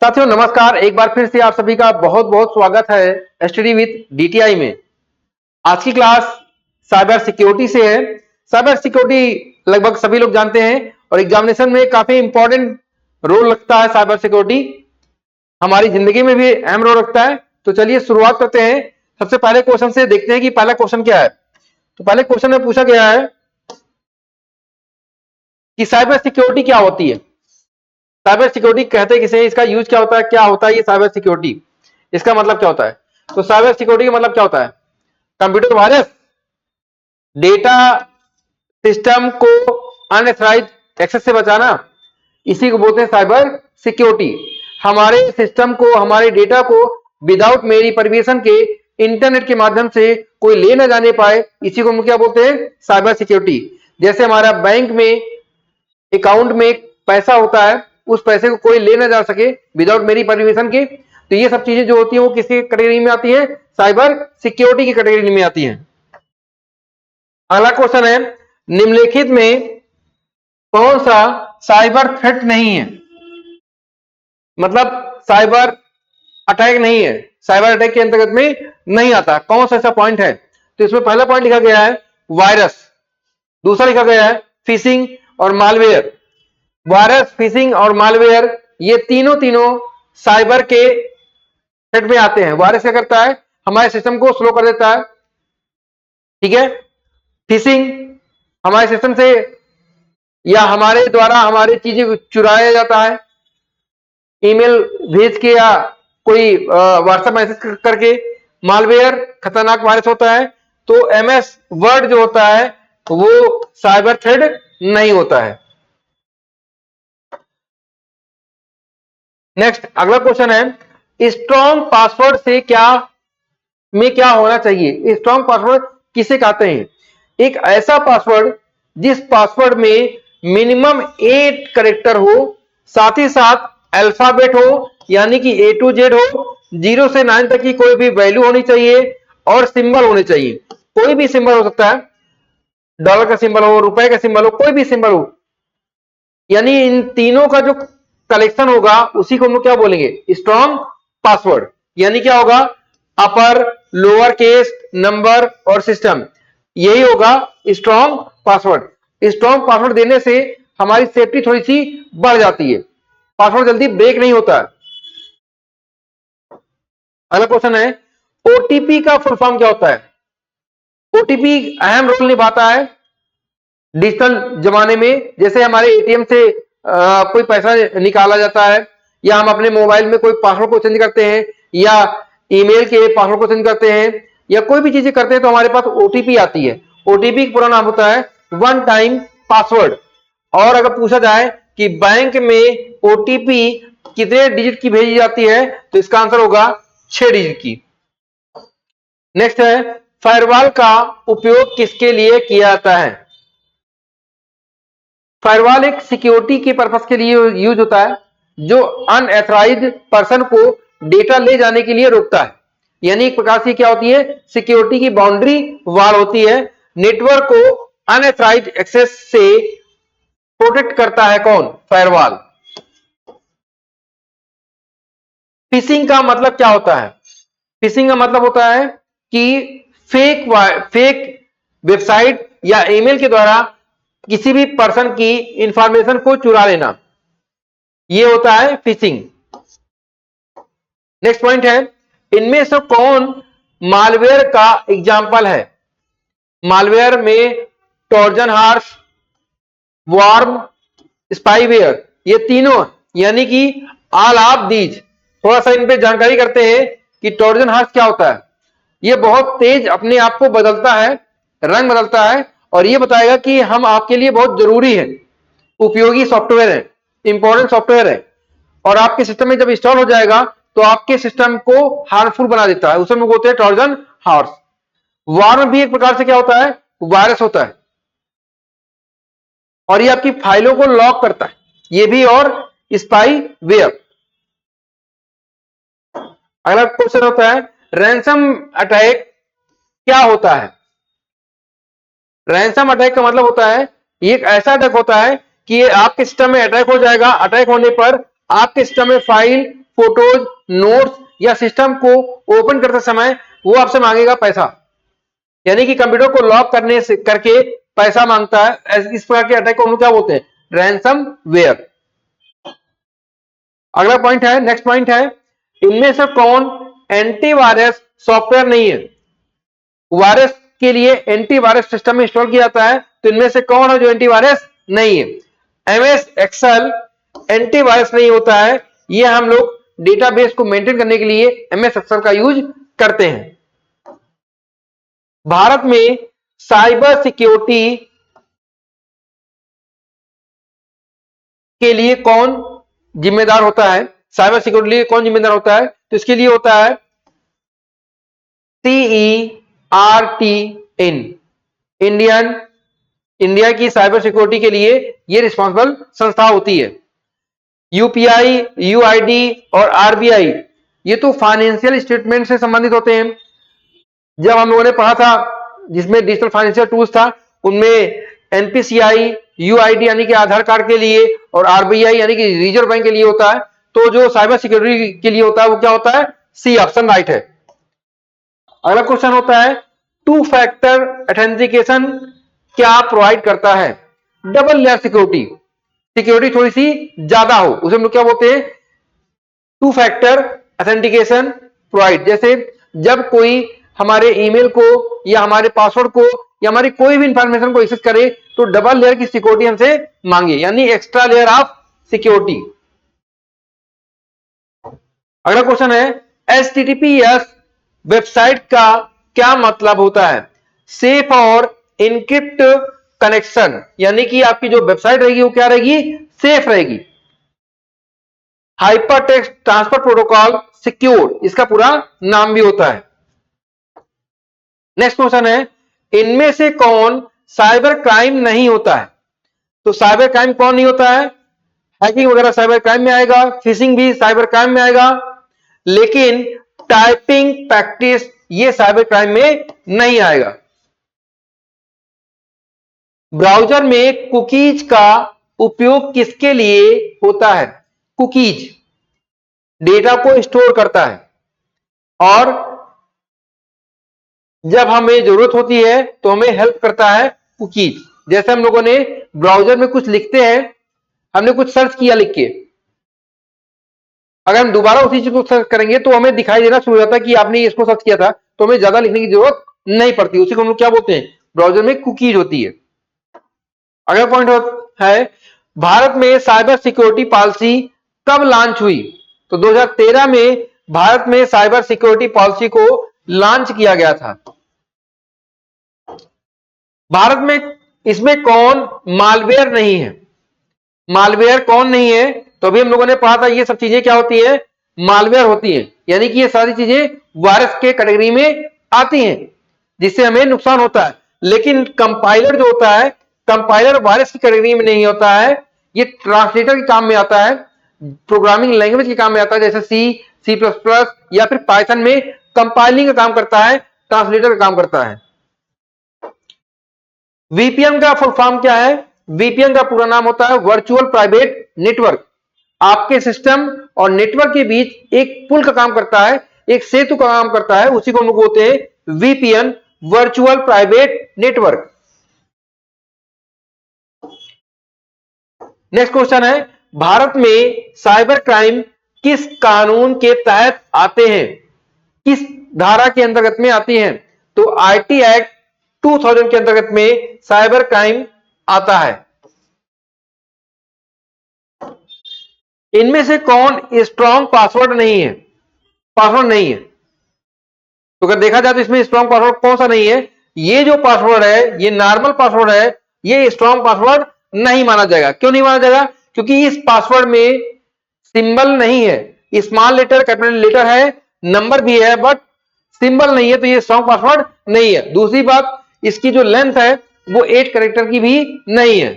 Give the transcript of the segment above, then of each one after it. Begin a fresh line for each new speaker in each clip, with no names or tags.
साथियों नमस्कार। एक बार फिर से आप सभी का बहुत बहुत स्वागत है स्टडी विथ डीटीआई में। आज की क्लास साइबर सिक्योरिटी से है। साइबर सिक्योरिटी लगभग सभी लोग जानते हैं और एग्जामिनेशन में काफी इंपॉर्टेंट रोल रखता है। साइबर सिक्योरिटी हमारी जिंदगी में भी अहम रोल रखता है। तो चलिए शुरुआत करते हैं। सबसे पहले क्वेश्चन से देखते हैं कि पहला क्वेश्चन क्या है। तो पहले क्वेश्चन में पूछा गया है कि साइबर सिक्योरिटी क्या होती है। साइबर सिक्योरिटी कहते किसे, इसका यूज क्या होता है, क्या होता है ये साइबर सिक्योरिटी, इसका मतलब क्या होता है। तो साइबर सिक्योरिटी का मतलब क्या होता है? कंप्यूटर वायरस, डेटा सिस्टम को अनऑथराइज्ड एक्सेस से बचाना, इसी को बोलते हैं साइबर सिक्योरिटी। हमारे सिस्टम को, हमारे डेटा को विदाउट मेरी परमिशन के इंटरनेट के माध्यम से कोई ले ना जाने पाए, इसी को हम क्या बोलते हैं? Cyber security. जैसे हमारा बैंक में अकाउंट में पैसा होता है, उस पैसे को कोई ले ना जा सके विदाउट मेरी परमिशन के, तो ये सब चीजें जो होती है वो किसी कैटेगरी में आती है? साइबर सिक्योरिटी की कैटेगरी में आती है। अगला क्वेश्चन है, निम्नलिखित में कौन सा साइबर थ्रेट नहीं है, मतलब साइबर अटैक नहीं है, साइबर अटैक के अंतर्गत में नहीं आता, कौन सा ऐसा पॉइंट है? तो इसमें पहला पॉइंट लिखा गया है वायरस, दूसरा लिखा गया है फिशिंग और मालवेयर। वायरस, फिशिंग और मालवेयर ये तीनों साइबर के सेट में आते हैं। वायरस क्या करता है? हमारे सिस्टम को स्लो कर देता है, ठीक है। फिशिंग हमारे सिस्टम से या हमारे द्वारा हमारी चीजें चुराया जाता है, ईमेल भेज के या कोई व्हाट्सएप मैसेज करके। मालवेयर खतरनाक वायरस होता है। तो एमएस वर्ड जो होता है वो साइबर थ्रेट नहीं होता है। नेक्स्ट अगला क्वेश्चन है, स्ट्रॉन्ग पासवर्ड से क्या होना चाहिए? स्ट्रॉन्ग पासवर्ड किसे कहते हैं? एक ऐसा पासवर्ड जिस पासवर्ड में मिनिमम 8 कैरेक्टर हो, साथ ही साथ अल्फाबेट हो, यानी कि A to Z हो, 0 से 9 तक की कोई भी वैल्यू होनी चाहिए और सिंबल होने चाहिए। कोई भी सिंबल हो सकता है, डॉलर का सिंबल हो, रुपए का सिंबल हो, कोई भी सिंबल हो, यानी इन तीनों का जो कलेक्शन होगा उसी को हम क्या बोलेंगे? Strong password. यानी क्या होगा? अपर, लोअर केस, नंबर और सिस्टम, यही होगा स्ट्रॉन्ग पासवर्ड। स्ट्रॉन्ग पासवर्ड देने से हमारी सेफ्टी थोड़ी सी बढ़ जाती है, पासवर्ड जल्दी ब्रेक नहीं होता। अगला क्वेश्चन है, ओटीपी का फुल फॉर्म क्या होता है? ओटीपी अहम रोल निभाता है डिजिटल जमाने में। जैसे हमारे एटीएम से कोई पैसा निकाला जाता है, या हम अपने मोबाइल में कोई पासवर्ड को चेंज करते हैं, या ईमेल के पासवर्ड को चेंज करते हैं, या कोई भी चीजें करते हैं तो हमारे पास ओटीपी आती है। ओटीपी का पूरा नाम होता है वन टाइम पासवर्ड। और अगर पूछा जाए कि बैंक में ओटीपी कितने डिजिट की भेजी जाती है, तो इसका आंसर होगा 6 डिजिट की। नेक्स्ट है, फायरवॉल का उपयोग किसके लिए किया जाता है? फायरवॉल एक सिक्योरिटी के पर्पस के लिए यूज होता है, जो अनऑथराइज्ड पर्सन को डेटा ले जाने के लिए रोकता है। यानी एक प्रकार से क्या होती है? सिक्योरिटी की बाउंड्री वॉल होती है। नेटवर्क को अनऑथराइज्ड एक्सेस से प्रोटेक्ट करता है कौन? फायरवॉल। फिशिंग का मतलब क्या होता है? फिशिंग का मतलब होता है कि फेक वेबसाइट या ईमेल के द्वारा किसी भी पर्सन की इंफॉर्मेशन को चुरा लेना, यह होता है फिशिंग। नेक्स्ट पॉइंट है, इनमें से कौन मालवेयर का एग्जाम्पल है? मालवेयर में ट्रोजन हॉर्स, वॉर्म, स्पाईवेयर, ये तीनों, यानी कि ऑल ऑफ दीज। थोड़ा सा इन पे जानकारी करते हैं कि ट्रोजन हॉर्स क्या होता है। ये बहुत तेज अपने आप को बदलता है, रंग बदलता है, और ये बताएगा कि हम आपके लिए बहुत जरूरी है, उपयोगी सॉफ्टवेयर है, इंपॉर्टेंट सॉफ्टवेयर है, और आपके सिस्टम में जब इंस्टॉल हो जाएगा तो आपके सिस्टम को हार्मफुल बना देता है, उसे हम बोलते हैं ट्रोजन हॉर्स। वार्म भी एक प्रकार से क्या होता है? वायरस होता है, और ये आपकी फाइलों को लॉक करता है, ये भी। और स्पाईवेयर। अगला क्वेश्चन होता है, रैंसम अटैक क्या होता है? रैंसम अटैक का मतलब होता है, ये एक ऐसा अटैक होता है कि ये आपके सिस्टम में अटैक हो जाएगा। अटैक होने पर आपके सिस्टम में फाइल, फोटोज, नोट्स या सिस्टम को ओपन करते समय वो आपसे मांगेगा पैसा, यानी कि कंप्यूटर को लॉक करने से करके पैसा मांगता है। इस प्रकार के अटैक को हम क्या बोलते हैं? Ransomware. अगला पॉइंट है, नेक्स्ट पॉइंट है, इनमें से कौन एंटीवायरस सॉफ्टवेयर नहीं है? वायरस के लिए एंटीवायरस सिस्टम में इंस्टॉल किया जाता है, तो इनमें से कौन है जो एंटीवायरस नहीं है? एमएस एक्सेल एंटीवायरस नहीं होता है, ये हम लोग डेटाबेस को मेंटेन करने के लिए एमएस एक्सेल का यूज करते हैं। भारत में साइबर सिक्योरिटी के लिए कौन जिम्मेदार होता है? साइबर सिक्योरिटी के लिए कौन जिम्मेदार होता है? तो इसके लिए होता है CERT-इन, इंडिया की साइबर सिक्योरिटी के लिए ये रिस्पॉन्सिबल संस्था होती है। यूपीआई, यूआईडी और आरबीआई ये तो फाइनेंशियल स्टेटमेंट से संबंधित होते हैं। जब हम लोगों ने पढ़ा था जिसमें डिजिटल फाइनेंशियल टूल्स था, उनमें एनपीसीआई, यूआईडी यानी कि आधार कार्ड के लिए और आरबीआई यानी कि रिजर्व बैंक के लिए होता है। तो जो साइबर सिक्योरिटी के लिए होता है वो क्या होता है? सी ऑप्शन राइट है। अगला क्वेश्चन होता है, टू फैक्टर ऑथेंटिकेशन क्या प्रोवाइड करता है? डबल लेयर सिक्योरिटी, सिक्योरिटी थोड़ी सी ज्यादा हो उसे हम लोग क्या बोलते हैं? Two factor authentication provide. जैसे जब कोई हमारे ईमेल को या हमारे पासवर्ड को या हमारी कोई भी इंफॉर्मेशन को एक्सेस करे तो डबल लेयर की सिक्योरिटी हमसे मांगे, यानी एक्स्ट्रा लेयर ऑफ सिक्योरिटी। अगला क्वेश्चन है, HTTPS वेबसाइट का क्या मतलब होता है? सेफ और इनक्रिप्ट कनेक्शन, यानी कि आपकी जो वेबसाइट रहेगी वो क्या रहेगी? सेफ रहेगी। हाइपरटेक्स्ट ट्रांसफर प्रोटोकॉल सिक्योर, इसका पूरा नाम भी होता है। नेक्स्ट क्वेश्चन है, इनमें से कौन साइबर क्राइम नहीं होता है? तो साइबर क्राइम कौन नहीं होता है? हैकिंग वगैरह साइबर क्राइम में आएगा, फिशिंग भी साइबर क्राइम में आएगा, लेकिन टाइपिंग प्रैक्टिस ये साइबर क्राइम में नहीं आएगा। ब्राउजर में कुकीज का उपयोग किसके लिए होता है? कुकीज डेटा को स्टोर करता है और जब हमें जरूरत होती है तो हमें हेल्प करता है कुकीज। जैसे हम लोगों ने ब्राउजर में कुछ लिखते हैं, हमने कुछ सर्च किया लिख के, अगर हम दोबारा उसी चीज को सर्च करेंगे तो हमें दिखाई देना शुरू हो जाता है कि आपने इसको सर्च किया था, तो हमें ज्यादा लिखने की जरूरत नहीं पड़ती। उसी को हम लोग क्या बोलते हैं? ब्राउजर में कुकीज होती है। अगला पॉइंट है, भारत में साइबर सिक्योरिटी पॉलिसी कब लॉन्च हुई? तो 2013 में भारत में साइबर सिक्योरिटी पॉलिसी को लॉन्च किया गया था। भारत में इसमें कौन मालवेयर नहीं है? मालवेयर कौन नहीं है? तो अभी हम लोगों ने पढ़ा था ये सब चीजें क्या होती है? मालवेयर होती है, यानी कि ये सारी चीजें वायरस के कैटेगरी में आती हैं जिससे हमें नुकसान होता है। लेकिन कंपाइलर जो होता है, कंपाइलर वायरस की कैटेगरी में नहीं होता है, ये ट्रांसलेटर के काम में आता है, प्रोग्रामिंग लैंग्वेज के काम में आता है, जैसे C++ या फिर पाइथन में कंपाइलिंग का काम करता है, ट्रांसलेटर का काम करता है। वीपीएन का फुल फॉर्म क्या है? वीपीएन का पूरा नाम होता है वर्चुअल प्राइवेट नेटवर्क। आपके सिस्टम और नेटवर्क के बीच एक पुल का काम करता है, एक सेतु का काम करता है, उसी को हम लोग बोलते हैं VPN, virtual private network. Next question है, भारत में साइबर क्राइम किस कानून के तहत आते हैं? किस धारा के अंतर्गत में आती हैं? तो आईटी एक्ट 2000 के अंतर्गत में साइबर क्राइम आता है। इनमें से कौन स्ट्रॉन्ग पासवर्ड नहीं है? पासवर्ड नहीं है, तो अगर देखा जाए तो इसमें स्ट्रॉन्ग पासवर्ड कौन सा नहीं है? ये जो पासवर्ड है, ये नॉर्मल पासवर्ड है, ये स्ट्रॉन्ग पासवर्ड नहीं माना जाएगा। क्यों नहीं माना जाएगा? क्योंकि इस पासवर्ड में सिंबल नहीं है, स्मॉल लेटर कैपिटल लेटर है, नंबर भी है, बट सिंबल नहीं है, तो ये स्ट्रॉन्ग पासवर्ड नहीं है। दूसरी बात, इसकी जो लेंथ है वो 8 कैरेक्टर की भी नहीं है।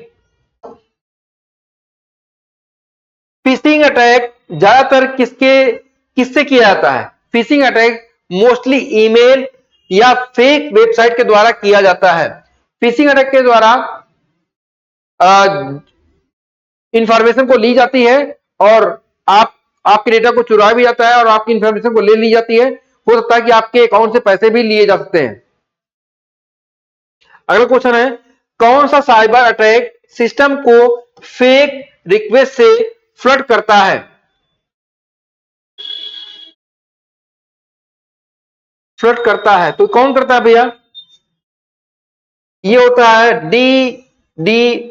फिशिंग अटैक ज्यादातर किससे किया जाता है? फिशिंग अटैक मोस्टली ईमेल या फेक वेबसाइट के द्वारा किया जाता है। फिशिंग अटैक के द्वारा इंफॉर्मेशन को ली जाती है और आप आपके डेटा को चुरा भी जाता है और आपकी इंफॉर्मेशन को ले ली जाती है। हो सकता है कि आपके अकाउंट से पैसे भी लिए जा सकते हैं। अगला क्वेश्चन है, कौन सा साइबर अटैक सिस्टम को फेक रिक्वेस्ट से फ्लड करता है? फ्लड करता है तो कौन करता है भैया? ये होता है DDoS,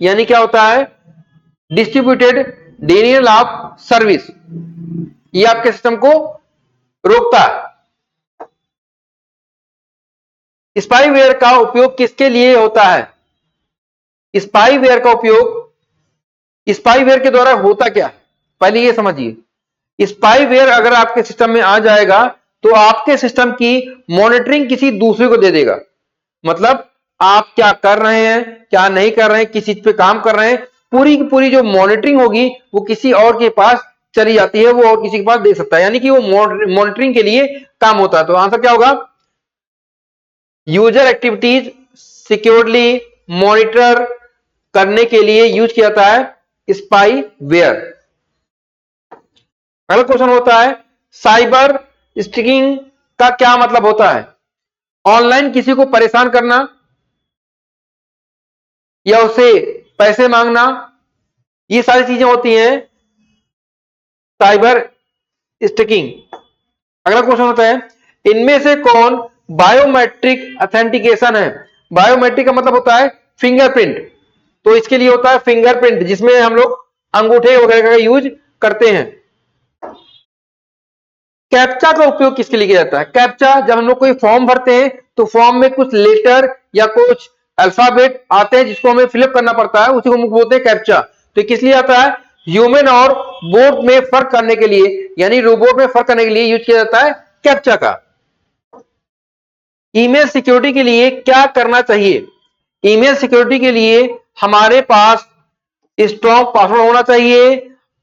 यानी क्या होता है? Distributed denial of service. ये आपके सिस्टम को रोकता है। स्पाईवेयर का उपयोग किसके लिए होता है? स्पाईवेयर का उपयोग, स्पाईवेयर के द्वारा होता क्या है पहले ये समझिए। स्पाईवेयर अगर आपके सिस्टम में आ जाएगा तो आपके सिस्टम की मॉनिटरिंग किसी दूसरे को दे देगा। मतलब आप क्या कर रहे हैं, क्या नहीं कर रहे हैं, किस चीज पे काम कर रहे हैं, पूरी की पूरी जो मॉनिटरिंग होगी वो किसी और के पास चली जाती है, वो और किसी के पास दे सकता है, यानी कि वो मॉनिटरिंग के लिए काम होता है। तो आंसर क्या होगा? यूजर एक्टिविटीज सिक्योरली मॉनिटर करने के लिए यूज किया जाता है स्पाईवेयर। अगला क्वेश्चन होता है, साइबर स्टिकिंग का क्या मतलब होता है? ऑनलाइन किसी को परेशान करना या उसे पैसे मांगना, ये सारी चीजें होती हैं साइबर स्टिकिंग। अगला क्वेश्चन होता है, इनमें से कौन बायोमेट्रिक ऑथेंटिकेशन है? बायोमेट्रिक का मतलब होता है फिंगरप्रिंट, तो इसके लिए होता है फिंगरप्रिंट, जिसमें हम लोग अंगूठे वगैरह का यूज करते हैं। कैप्चा का उपयोग किसके लिए किया जाता है? कैप्चा जब हम लोग कोई फॉर्म भरते हैं तो फॉर्म में कुछ लेटर या कुछ अल्फाबेट आते हैं जिसको हमें फिलअप करना पड़ता है, उसी को हम बोलते हैं कैप्चा। तो किस लिए आता है? ह्यूमन और बोट में फर्क करने के लिए, यानी रोबोट में फर्क करने के लिए यूज किया जाता है कैप्चा का। ईमेल सिक्योरिटी के लिए क्या करना चाहिए? ईमेल सिक्योरिटी के लिए हमारे पास स्ट्रॉन्ग पासवर्ड होना चाहिए,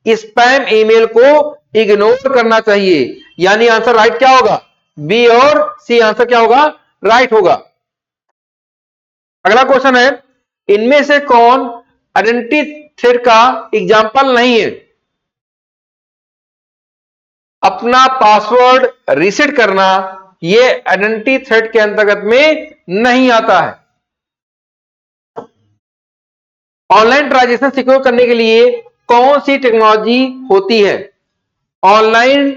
स्पैम ईमेल को इग्नोर करना चाहिए, यानी आंसर राइट क्या होगा? बी और सी आंसर क्या होगा? राइट होगा। अगला क्वेश्चन है, इनमें से कौन आइडेंटिटी थ्रेड का एग्जाम्पल नहीं है? अपना पासवर्ड रीसेट करना ये आइडेंटिटी थ्रेड के अंतर्गत में नहीं आता है। ऑनलाइन ट्रांजैक्शन सिक्योर करने के लिए कौन सी टेक्नोलॉजी होती है? ऑनलाइन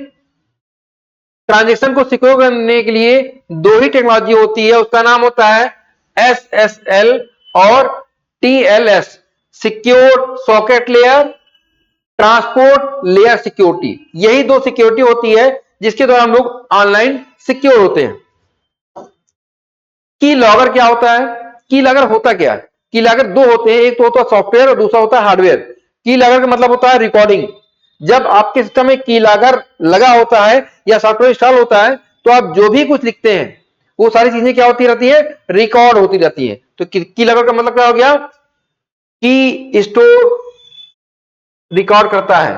ट्रांजैक्शन को सिक्योर करने के लिए दो ही टेक्नोलॉजी होती है, उसका नाम होता है SSL और TLS, secure socket layer, transport layer security. यही दो सिक्योरिटी होती है जिसके द्वारा हम लोग ऑनलाइन सिक्योर होते हैं। की लॉगर क्या होता है? की लॉगर होता क्या है? की लॉगर दो होते हैं, एक तो होता है सॉफ्टवेयर और दूसरा होता है हार्डवेयर। की लॉगर का मतलब होता है रिकॉर्डिंग। जब आपके सिस्टम में की लॉगर लगा होता है या सॉफ्टवेयर इंस्टॉल होता है तो आप जो भी कुछ लिखते हैं वो सारी चीजें क्या होती रहती है? रिकॉर्ड होती रहती है। तो की लॉगर का मतलब क्या हो गया? की स्टोर रिकॉर्ड करता है,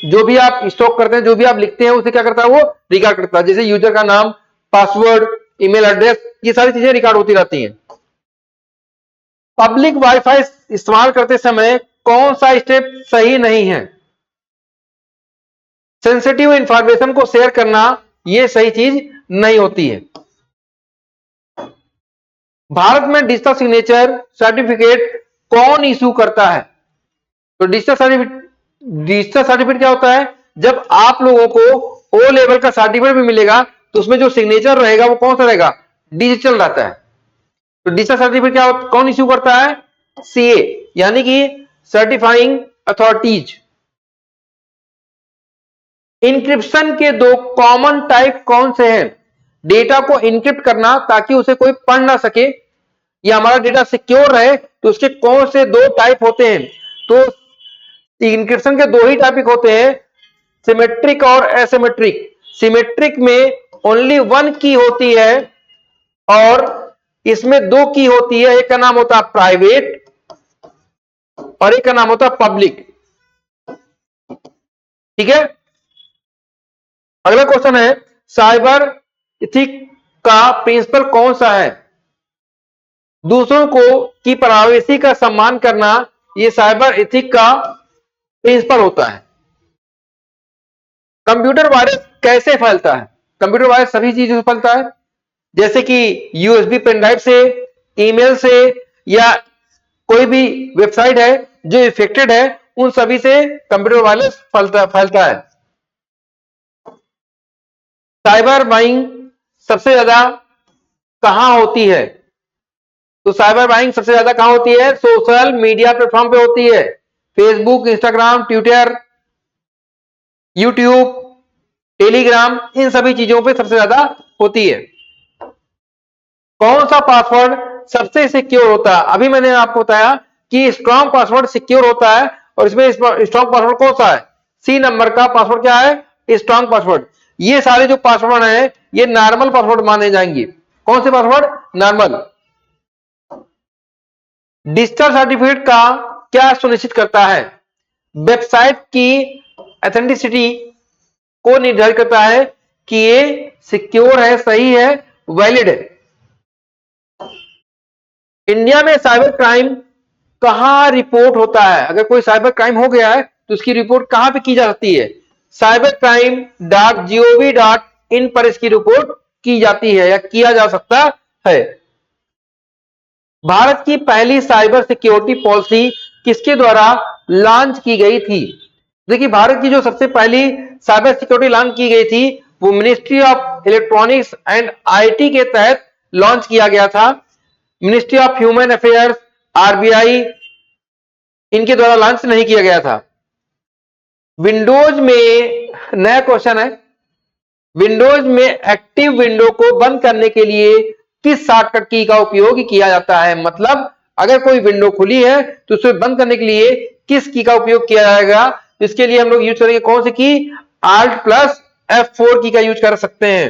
जो भी आप स्टॉक करते हैं, जो भी आप लिखते हैं उसे क्या करता है? वो रिकॉर्ड करता है। जैसे यूजर का नाम, पासवर्ड, ईमेल एड्रेस, ये सारी चीजें रिकॉर्ड होती रहती हैं। पब्लिक वाईफाई इस्तेमाल करते समय कौन सा स्टेप सही नहीं है? सेंसिटिव इंफॉर्मेशन को शेयर करना यह सही चीज नहीं होती है। भारत में डिजिटल सिग्नेचर सर्टिफिकेट कौन इशू करता है? तो डिजिटल सर्टिफिकेट क्या होता है? जब आप लोगों को ओ लेवल का सर्टिफिकेट भी मिलेगा तो उसमें जो सिग्नेचर रहेगा वो कौन सा रहेगा? डिजिटल रहता है। तो डिजिटल सर्टिफिकेट क्या कौन इश्यू करता है? CA, यानी कि सर्टिफाइंग अथॉरिटीज। इंक्रिप्शन के दो कॉमन टाइप कौन से हैं? डेटा को इंक्रिप्ट करना ताकि उसे कोई पढ़ ना सके, या हमारा डेटा सिक्योर रहे, तो उसके कौन से दो टाइप होते हैं? तो इंक्रिप्शन के दो ही टॉपिक होते हैं, सिमेट्रिक और एसिमेट्रिक। सिमेट्रिक में ओनली वन की होती है और इसमें दो की होती है, एक का नाम होता है प्राइवेट और एक का नाम होता है पब्लिक। ठीक है। अगला क्वेश्चन है, साइबर इथिक का प्रिंसिपल कौन सा है? दूसरों को की प्राइवेसी का सम्मान करना, यह साइबर इथिक का प्रिंसिपल होता है। कंप्यूटर वायरस कैसे फैलता है? कंप्यूटर वायरस सभी चीजों से फैलता है, जैसे कि यूएसबी पेन ड्राइव से, ईमेल से, या कोई भी वेबसाइट है जो इफेक्टेड है उन सभी से कंप्यूटर वायरस फैलता है। साइबर बाइंग सबसे ज्यादा कहां होती है? तो साइबर बाइंग सबसे ज्यादा कहां होती है? सोशल मीडिया प्लेटफॉर्म पे होती है। Facebook, Instagram, Twitter, YouTube, Telegram, इन सभी चीजों पे सबसे ज्यादा होती है। कौन सा पासवर्ड सबसे सिक्योर होता है? अभी मैंने आपको बताया कि स्ट्रॉन्ग पासवर्ड सिक्योर होता है, और इसमें स्ट्रॉन्ग पासवर्ड कौन सा है? सी नंबर का पासवर्ड क्या है? Strong password. ये सारे जो पासवर्ड हैं ये नॉर्मल पासवर्ड माने जाएंगे। कौन से पासवर्ड? नॉर्मल। डिजिटल सर्टिफिकेट का क्या सुनिश्चित करता है? वेबसाइट की ऑथेंटिसिटी को निर्धारित करता है कि ये सिक्योर है, सही है, वैलिड है। इंडिया में साइबर क्राइम कहां रिपोर्ट होता है? अगर कोई साइबर क्राइम हो गया है तो उसकी रिपोर्ट कहां पे की जा सकती है? cybercrime.gov.in पर इसकी रिपोर्ट की जाती है या किया जा सकता है। भारत की पहली साइबर सिक्योरिटी पॉलिसी किसके द्वारा लॉन्च की गई थी? देखिए, भारत की जो सबसे पहली साइबर सिक्योरिटी लॉन्च की गई थी वो ministry of electronics and IT के तहत लॉन्च किया गया था। Ministry of human affairs, RBI, इनके द्वारा लॉन्च नहीं किया गया था। विंडोज में नया क्वेश्चन है, विंडोज में एक्टिव विंडो को बंद करने के लिए किस शॉर्टकट की का उपयोग किया जाता है? मतलब अगर कोई विंडो खुली है तो उसे बंद करने के लिए किस की का उपयोग किया जाएगा? इसके लिए हम लोग यूज करेंगे कौन सी की? Alt प्लस F4 की का यूज कर सकते हैं।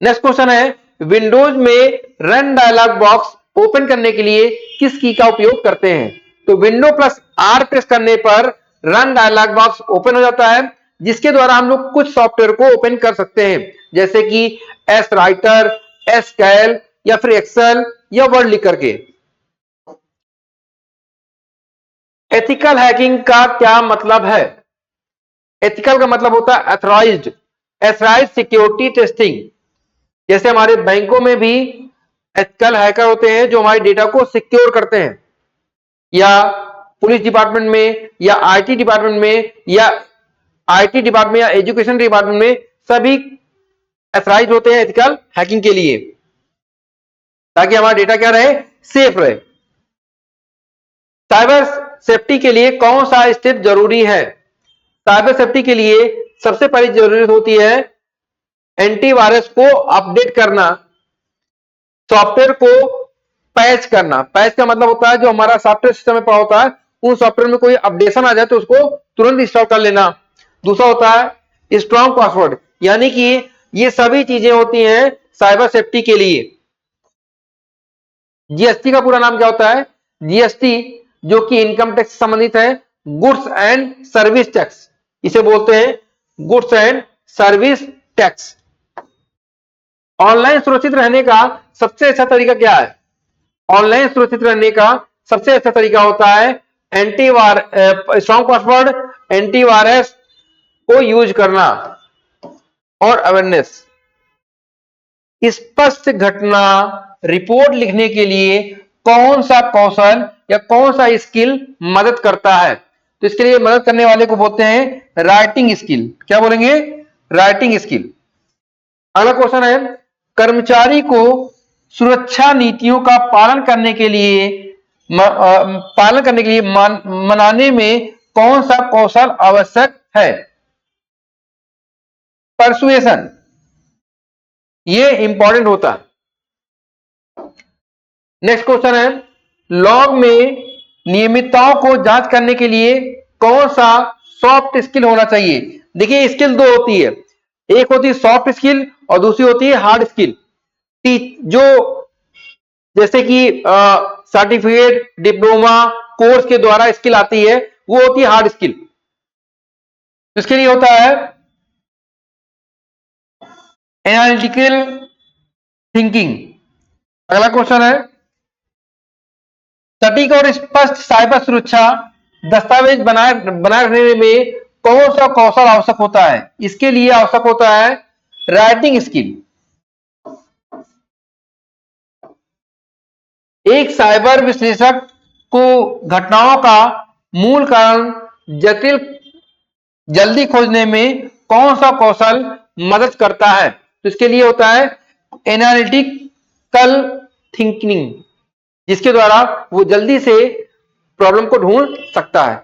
नेक्स्ट क्वेश्चन है, विंडोज में रन डायलॉग बॉक्स ओपन करने के लिए किस की का उपयोग करते हैं? तो विंडो प्लस आर प्रेस करने पर रन डायलॉग बॉक्स ओपन हो जाता है, जिसके द्वारा हम लोग कुछ सॉफ्टवेयर को ओपन कर सकते हैं, जैसे कि एस राइटर, एस कैल, या फिर एक्सेल या वर्ड लिख करके। एथिकल हैकिंग का क्या मतलब है? एथिकल का मतलब होता है एथराइज्ड सिक्योरिटी टेस्टिंग। जैसे हमारे बैंकों में भी एथिकल हैकर होते हैं जो हमारे डेटा को सिक्योर करते हैं, या पुलिस डिपार्टमेंट में, या आईटी डिपार्टमेंट में, या आईटी डिपार्टमेंट या एजुकेशन डिपार्टमेंट में सभी एथराइज होते हैं एथिकल हैकिंग के लिए, ताकि हमारा डेटा क्या रहे? सेफ रहे। साइबर सेफ्टी के लिए कौन सा स्टेप जरूरी है? साइबर सेफ्टी के लिए सबसे पहली जरूरत होती है एंटीवायरस को अपडेट करना, सॉफ्टवेयर को पैच करना। पैच का मतलब होता है जो हमारा सॉफ्टवेयर सिस्टम में पड़ा होता है उन सॉफ्टवेयर में कोई अपडेशन आ जाए तो उसको तुरंत इंस्टॉल कर लेना। दूसरा होता है स्ट्रॉन्ग पासवर्ड, यानी कि ये सभी चीजें होती हैं साइबर सेफ्टी के लिए। जीएसटी का पूरा नाम क्या होता है? जीएसटी जो कि इनकम टैक्स से संबंधित है, गुड्स एंड सर्विस टैक्स, इसे बोलते हैं goods and service tax. Online सुरक्षित रहने का सबसे अच्छा तरीका क्या है? ऑनलाइन सुरक्षित रहने का सबसे अच्छा तरीका होता है स्ट्रॉन्ग पासवर्ड, एंटीवायरस को यूज करना, और अवेयरनेस। स्पष्ट घटना रिपोर्ट लिखने के लिए कौन सा कौशल या कौन सा स्किल मदद करता है? तो इसके लिए मदद करने वाले को बोलते हैं राइटिंग स्किल। क्या बोलेंगे? Writing skill. अगला क्वेश्चन है, कर्मचारी को सुरक्षा नीतियों का पालन करने के लिए मनाने में कौन सा कौशल आवश्यक है? परसुएशन, ये इंपॉर्टेंट होता है। नेक्स्ट क्वेश्चन है, लॉग में नियमितताओं को जांच करने के लिए कौन सा सॉफ्ट स्किल होना चाहिए? देखिए, स्किल दो होती है, एक होती है सॉफ्ट स्किल और दूसरी होती है हार्ड स्किल। जो जैसे कि सर्टिफिकेट, डिप्लोमा, कोर्स के द्वारा स्किल आती है वो होती है हार्ड स्किल। इसके लिए होता है एनालिटिकल थिंकिंग। अगला क्वेश्चन है, सटीक और स्पष्ट साइबर सुरक्षा दस्तावेज बनाए रखने में कौन सा कौशल आवश्यक होता है? इसके लिए आवश्यक होता है राइटिंग स्किल। एक साइबर विश्लेषक को घटनाओं का मूल कारण जल्दी खोजने में कौन सा कौशल मदद करता है? तो इसके लिए होता है एनालिटिकल थिंकिंग, जिसके द्वारा वो जल्दी से प्रॉब्लम को ढूंढ सकता है।